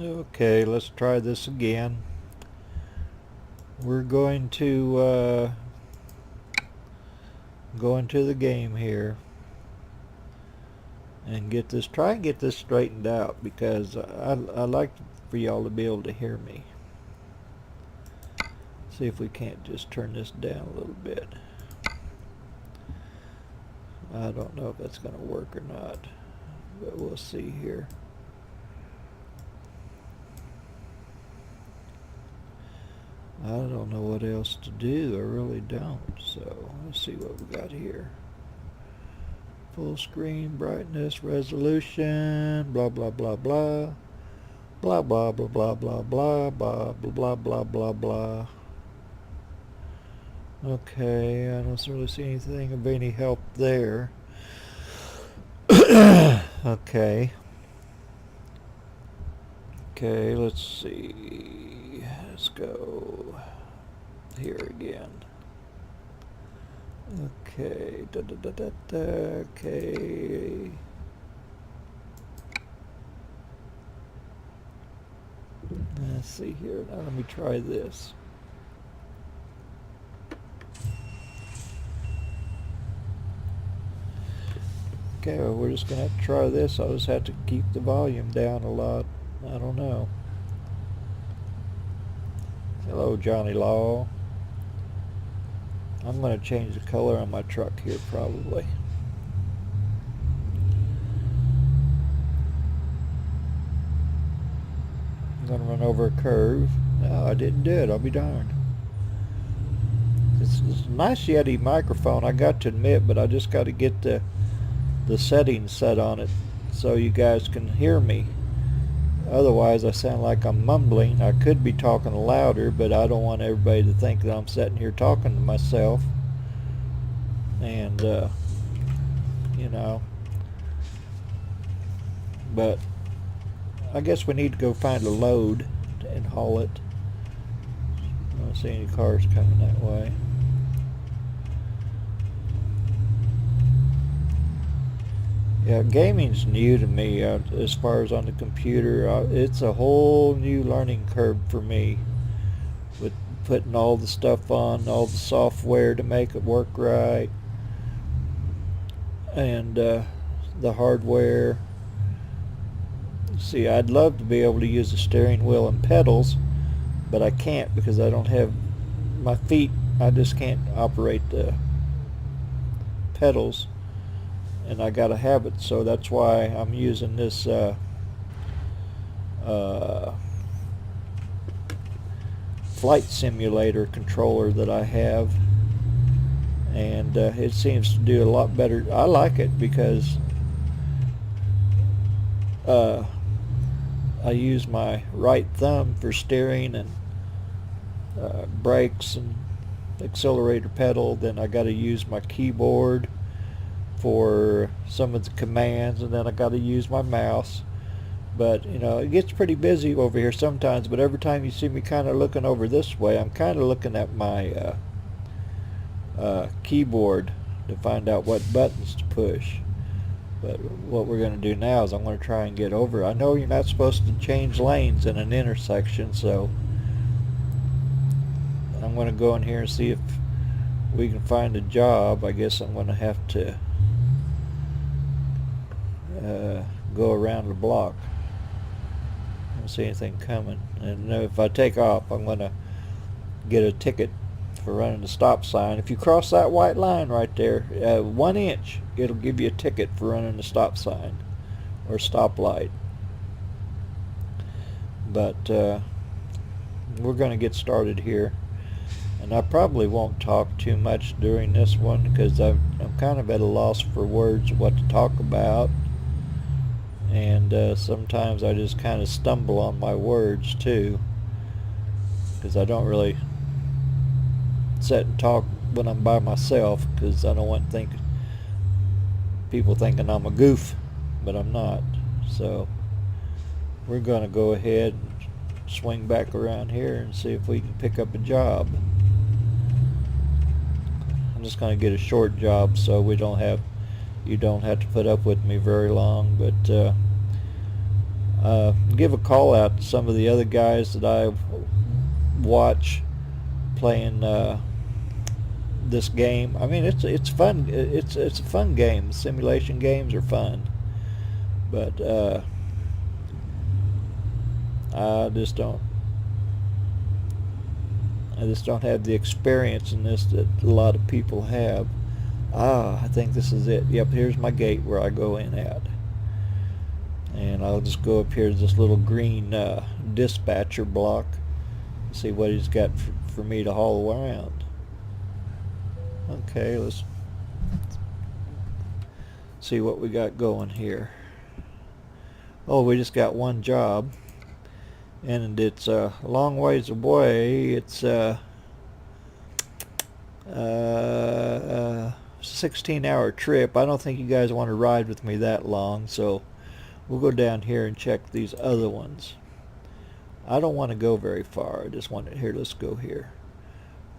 Okay, let's try this again. We're going to go into the game here and try and get this straightened out, because I like for y'all to be able to hear me. See if we can't just turn this down a little bit. I don't know if that's going to work or not, but we'll see here. I don't know what else to do. I really don't. So let's see what we got here. Full screen, brightness, resolution, blah blah blah blah, blah blah blah blah blah blah blah blah blah blah blah. Okay, I don't really see anything of any help there. Okay. Okay, let's see. Let's go here again. Okay, da da da da da. Okay. Let's see here. Now let me try this. Okay, well, we're just gonna have to try this. I'll just have to keep the volume down a lot. I don't know. Hello, Johnny Law. I'm going to change the color on my truck here, probably. I'm going to run over a curve. No, I didn't do it. I'll be darned. It's a nice YETI microphone, I got to admit, but I just got to get the settings set on it so you guys can hear me. Otherwise, I sound like I'm mumbling. I could be talking louder, but I don't want everybody to think that I'm sitting here talking to myself. And, you know. But I guess we need to go find a load and haul it. I don't see any cars coming that way. Yeah, gaming's new to me as far as on the computer. It's a whole new learning curve for me with putting all the stuff on, all the software to make it work right, and the hardware. See, I'd love to be able to use the steering wheel and pedals, but I can't because I don't have my feet. I just can't operate the pedals. And I got a habit, so that's why I'm using this flight simulator controller that I have, and it seems to do a lot better. I like it because I use my right thumb for steering and brakes and accelerator pedal. Then I got to use my keyboard for some of the commands, and then I got to use my mouse. But you know, it gets pretty busy over here sometimes, but every time you see me kind of looking over this way, I'm kind of looking at my keyboard to find out what buttons to push. But what we're going to do now is I'm going to try and get over. I know you're not supposed to change lanes in an intersection, so I'm going to go in here and see if we can find a job. I guess I'm going to have to go around the block. I don't see anything coming, and if I take off, I'm going to get a ticket for running the stop sign. If you cross that white line right there, 1 inch, it'll give you a ticket for running the stop sign or stoplight. But we're going to get started here, and I probably won't talk too much during this one because I'm kind of at a loss for words of what to talk about. And sometimes I just kind of stumble on my words too, because I don't really sit and talk when I'm by myself, because I don't want people thinking I'm a goof, but I'm not. So we're going to go ahead and swing back around here and see if we can pick up a job. I'm just going to get a short job so you don't have to put up with me very long, but Give a call out to some of the other guys that I watch playing this game. I mean, it's fun. It's a fun game. Simulation games are fun, but I just don't. I just don't have the experience in this that a lot of people have. I think this is it. Yep, here's my gate where I go in at. And I'll just go up here to this little green dispatcher block, see what he's got for me to haul around. Okay, let's see what we got going here. Oh, we just got one job, and it's a long ways away. It's 16-hour trip. I don't think you guys want to ride with me that long, so we'll go down here and check these other ones. I don't want to go very far. I just want it here. Let's go here.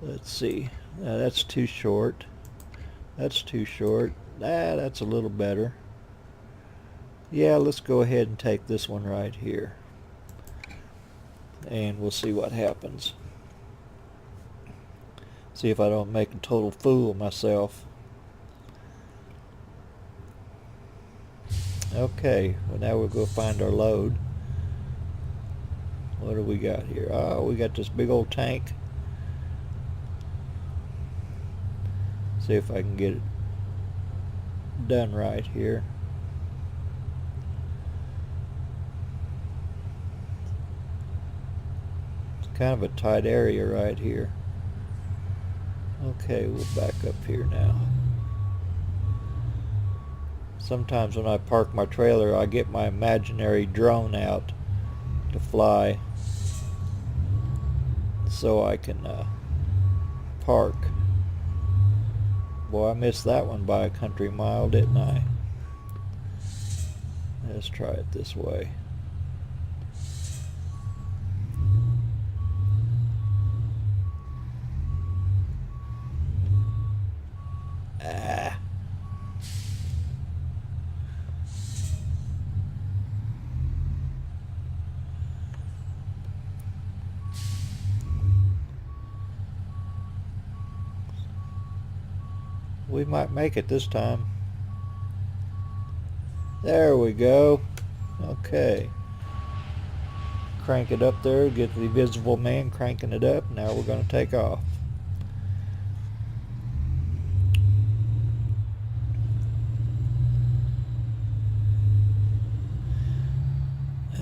Let's see. That's too short. That's too short. That's a little better. Yeah, let's go ahead and take this one right here. And we'll see what happens. See if I don't make a total fool of myself. Okay, well now we'll go find our load. What do we got here? Oh, we got this big old tank. See if I can get it done right here. It's kind of a tight area right here. Okay, we'll back up here now. Sometimes when I park my trailer, I get my imaginary drone out to fly so I can park. Boy, I missed that one by a country mile, didn't I? Let's try it this way. We might make it this time. There we go. Okay. Crank it up there, get the Invisible Man cranking it up. Now we're going to take off.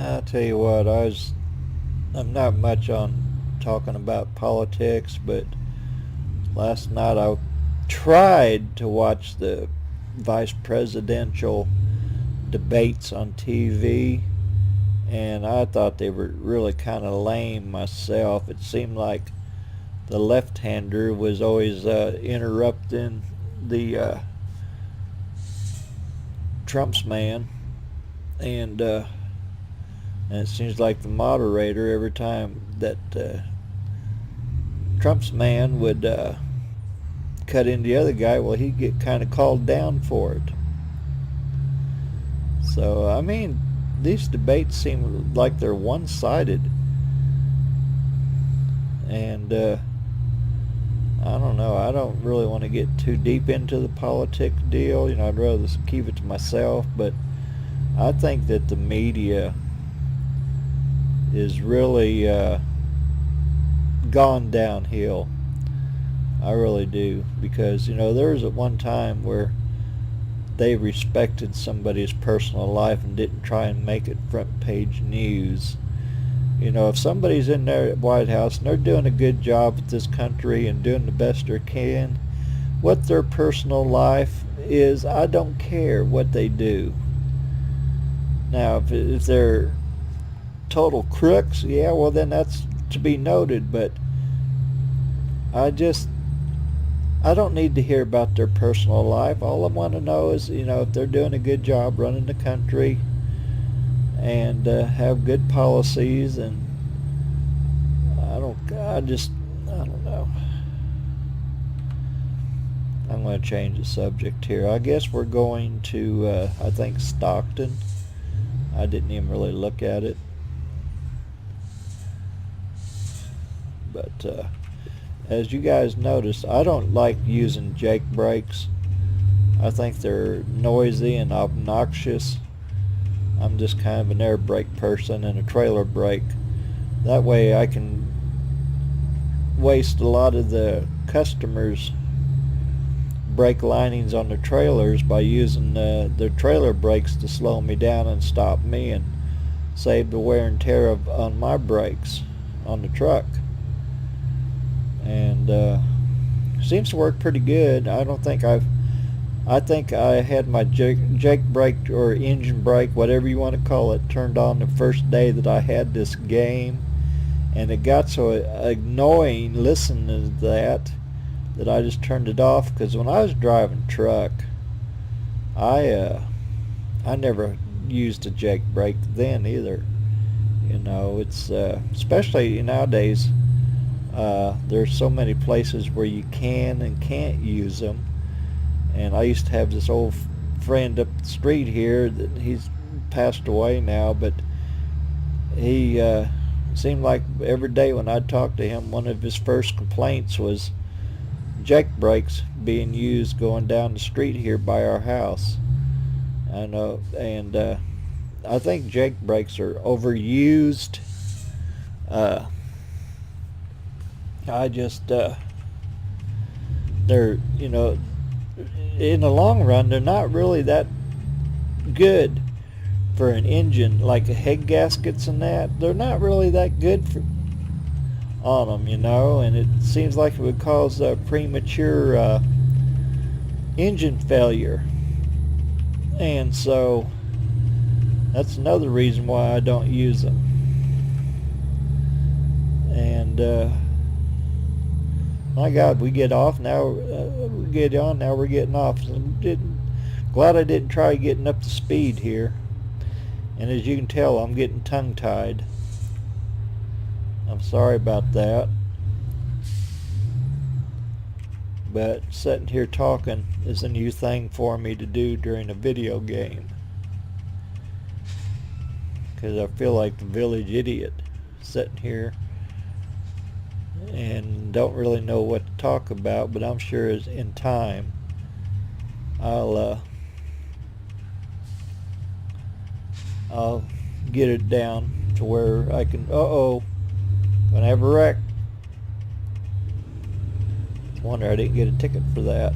I'll tell you what, I'm not much on talking about politics, but last night I tried to watch the vice presidential debates on TV, and I thought they were really kind of lame myself. It seemed like the left-hander was always interrupting the Trump's man, and it seems like the moderator, every time that Trump's man would cut in the other guy, well, he'd get kind of called down for it. So, I mean, these debates seem like they're one-sided. And, I don't know, I don't really want to get too deep into the politics deal. You know, I'd rather keep it to myself, but I think that the media is really gone downhill. I really do, because, you know, there was at one time where they respected somebody's personal life and didn't try and make it front page news. You know, if somebody's in there at White House and they're doing a good job at this country and doing the best they can, what their personal life is, I don't care what they do. Now, if they're total crooks, yeah, well then that's to be noted, but I don't need to hear about their personal life. All I want to know is, you know, if they're doing a good job running the country and have good policies, and I don't know. I'm going to change the subject here. I guess we're going to, I think, Stockton. I didn't even really look at it. But as you guys noticed, I don't like using Jake brakes. I think they're noisy and obnoxious. I'm just kind of an air brake person and a trailer brake. That way I can waste a lot of the customers' brake linings on the trailers by using their trailer brakes to slow me down and stop me, and save the wear and tear on my brakes on the truck. And seems to work pretty good. I think I had my Jake brake or engine brake, whatever you want to call it, turned on the first day that I had this game, and it got so annoying listening to that I just turned it off. Because when I was driving truck, I never used a Jake brake then either. You know, it's especially nowadays. There's so many places where you can and can't use them. And I used to have this old friend up the street here that he's passed away now, but he seemed like every day when I'd talk to him, one of his first complaints was Jake brakes being used going down the street here by our house. I know, and I think Jake brakes are overused. I just they're, you know, in the long run they're not really that good for an engine, like head gaskets and that. They're not really that good on them, you know, and it seems like it would cause a premature engine failure. And so that's another reason why I don't use them. And my God, we get off now. We get on now. We're getting off. Glad I didn't try getting up to speed here. And as you can tell, I'm getting tongue-tied. I'm sorry about that. But sitting here talking is a new thing for me to do during a video game. Because I feel like the village idiot sitting here and don't really know what to talk about, but I'm sure as in time I'll get it down to where I can, gonna have a wreck. Wonder I didn't get a ticket for that.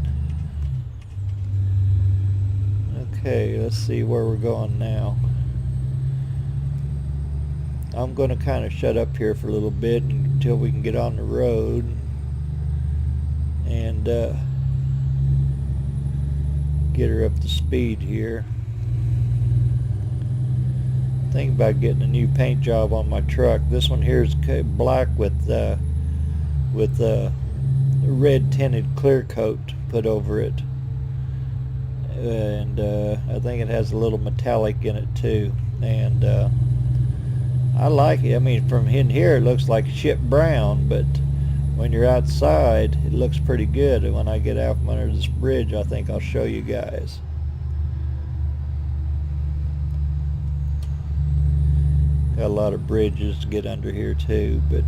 Okay, let's see where we're going now. I'm going to kind of shut up here for a little bit until we can get on the road and get her up to speed here. Think about getting a new paint job on my truck. This one here is black with red tinted clear coat put over it, and I think it has a little metallic in it too, and I like it. I mean, from in here it looks like shit brown, but when you're outside it looks pretty good. And when I get out from under this bridge, I think I'll show you guys. Got a lot of bridges to get under here too, but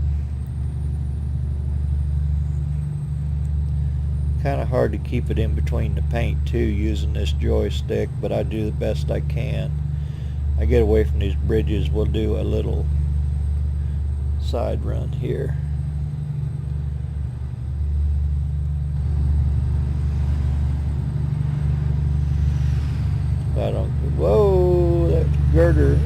kind of hard to keep it in between the paint too using this joystick, but I do the best I can. I get away from these bridges, we'll do a little side run here. I don't, whoa, that girder.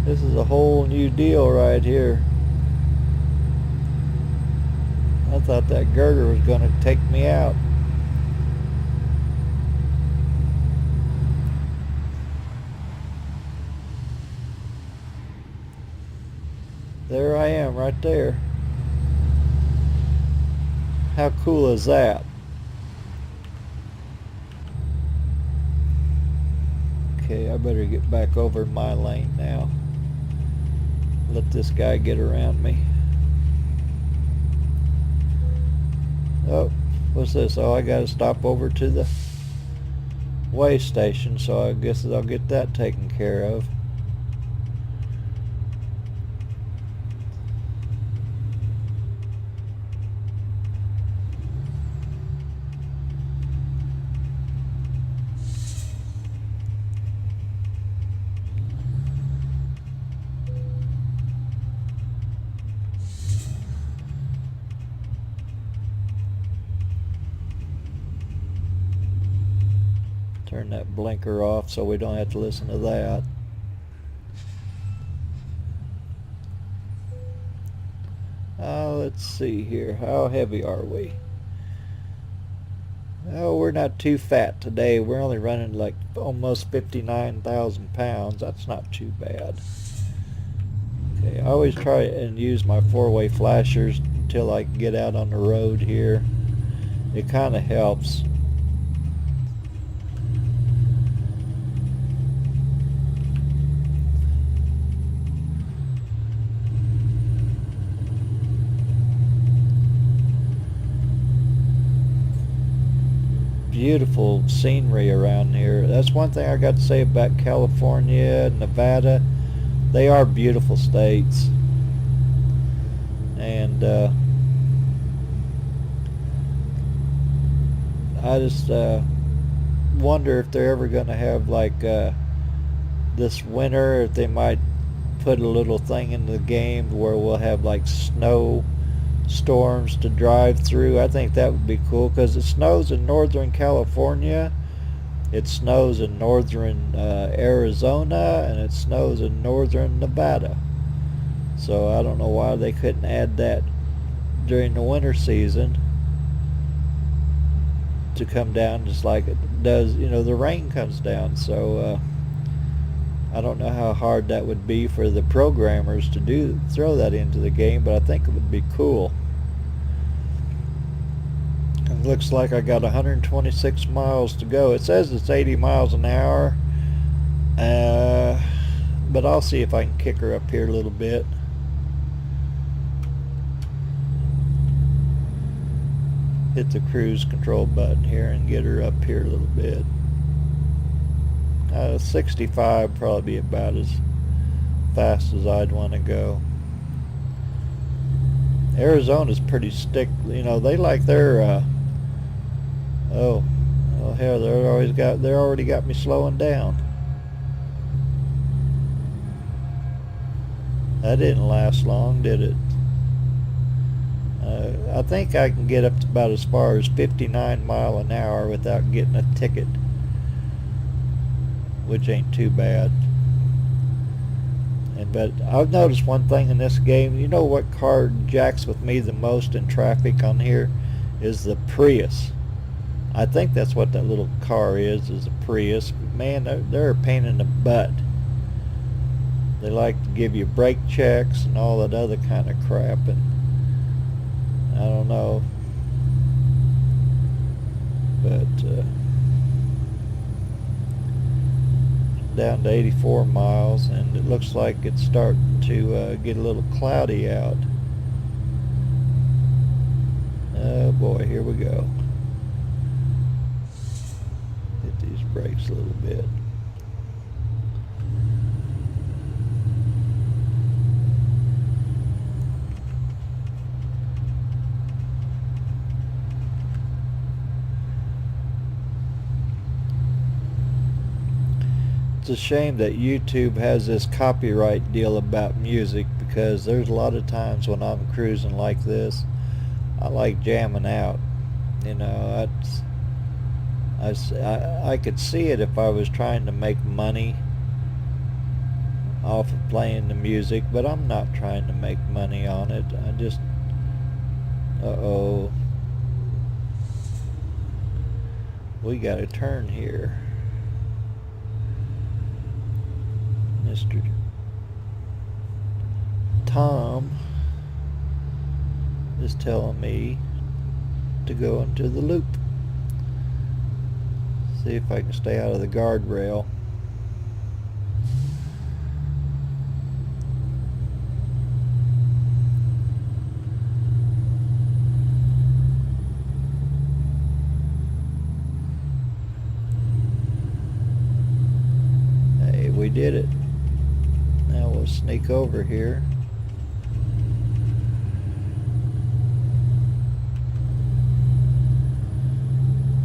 This is a whole new deal right here. I thought that girder was going to take me out. There I am right there. How cool is that? Okay, I better get back over in my lane now. Let this guy get around me. Oh, what's this? Oh, I gotta stop over to the way station, so I guess I'll get that taken care of. Turn that blinker off so we don't have to listen to that. Let's see here. How heavy are we? Oh, we're not too fat today. We're only running like almost 59,000 pounds. That's not too bad. Okay, I always try and use my four-way flashers until I get out on the road here. It kind of helps. Beautiful scenery around here. That's one thing I got to say about California and Nevada. They are beautiful states. And I just wonder if they're ever going to have like this winter, if they might put a little thing in the game where we'll have like snow storms to drive through. I think that would be cool because it snows in northern California, it snows in northern Arizona, and it snows in northern Nevada. So I don't know why they couldn't add that during the winter season to come down just like it does, the rain comes down. So I don't know how hard that would be for the programmers to throw that into the game, but I think it would be cool. It looks like I got 126 miles to go. It says it's 80 miles an hour, but I'll see if I can kick her up here a little bit. Hit the cruise control button here and get her up here a little bit. 65 probably be about as fast as I'd want to go. Arizona's pretty stick. They like their oh hell, they already got me slowing down. That didn't last long, did it? I think I can get up to about as far as 59 miles an hour without getting a ticket, which ain't too bad. But I've noticed one thing in this game. You know what car jacks with me the most in traffic on here is the Prius. I think that's what that little car is a Prius. Man, they're a pain in the butt. They like to give you brake checks and all that other kind of crap, and I don't know. But down to 84 miles, and it looks like it's starting to get a little cloudy out. Oh boy, here we go. Hit these brakes a little bit. It's a shame that YouTube has this copyright deal about music, because there's a lot of times when I'm cruising like this, I like jamming out. I could see it if I was trying to make money off of playing the music, but I'm not trying to make money on it. I just, we got to turn here. Mr. Tom is telling me to go into the loop. See if I can stay out of the guardrail. did it. Now we'll sneak over here.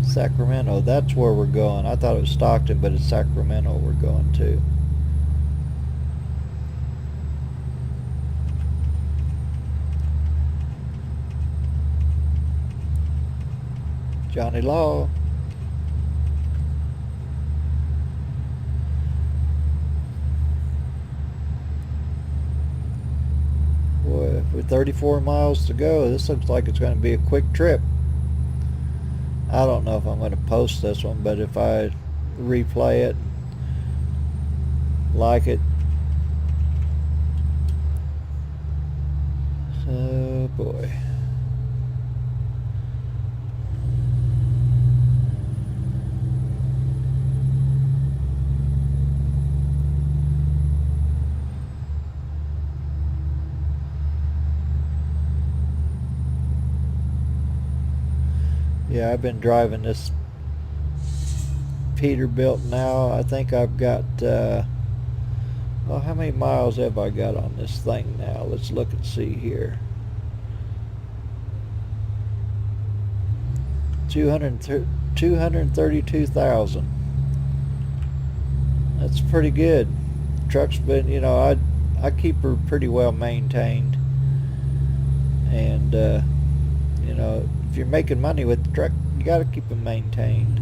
Sacramento, that's where we're going. I thought it was Stockton, but it's Sacramento we're going to. Johnny Law. Boy, with 34 miles to go, this looks like it's going to be a quick trip. I don't know if I'm going to post this one, but if I replay it, like it. Oh boy. Yeah, I've been driving this Peterbilt now. I think I've got, well, how many miles have I got on this thing now? Let's look and see here. 232,000. That's pretty good. Truck's been, you know, I keep her pretty well maintained. And, you know, if you're making money with the truck, you got to keep them maintained.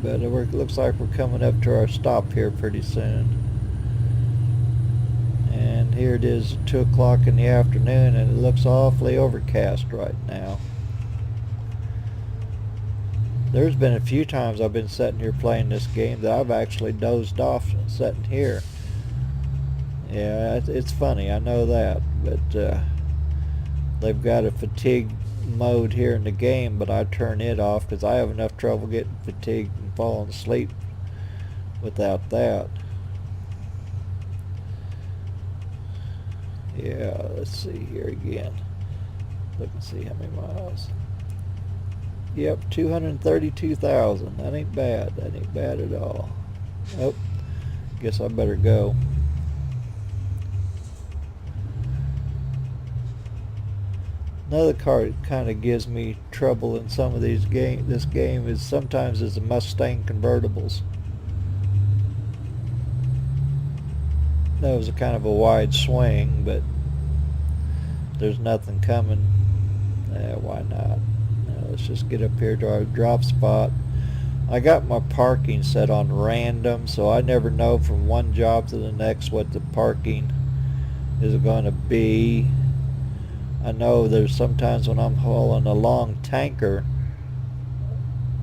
But it looks like we're coming up to our stop here pretty soon. And here it is at 2 o'clock in the afternoon, and it looks awfully overcast right now. There's been a few times I've been sitting here playing this game that I've actually dozed off sitting here. Yeah, it's funny, I know that, but they've got a fatigue mode here in the game, but I turn it off because I have enough trouble getting fatigued and falling asleep without that. Yeah, let's see here again. Look and see how many miles. Yep, 232,000. That ain't bad. That ain't bad at all. Oh, guess I better go. Another car that kind of gives me trouble in some of these this game is sometimes is the Mustang convertibles. That was a kind of a wide swing, but there's nothing coming. Why not? Now let's just get up here to our drop spot. I got my parking set on random, so I never know from one job to the next what the parking is going to be. I know there's sometimes when I'm hauling a long tanker,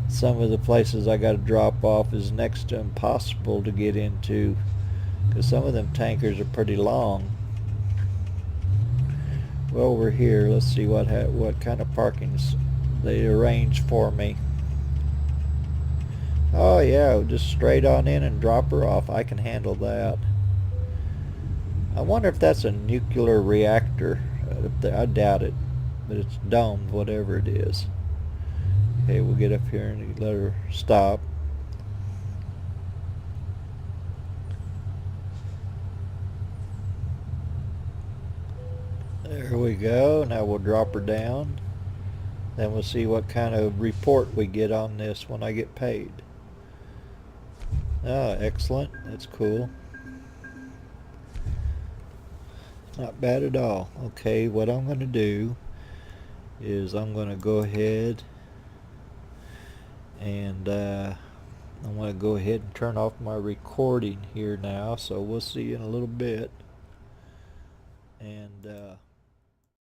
some of the places I got to drop off is next to impossible to get into because some of them tankers are pretty long. Well, we're here. Let's see what kind of parkings they arrange for me. Oh yeah, just straight on in and drop her off. I can handle that. I wonder if that's a nuclear reactor. I doubt it, but it's domed, whatever it is. Okay, we'll get up here and let her stop. There we go. Now we'll drop her down. Then we'll see what kind of report we get on this when I get paid. Ah, excellent. That's cool. Not bad at all. Okay, what I'm going to do is I'm going to go ahead and I'm going to go ahead and turn off my recording here now, so we'll see you in a little bit. And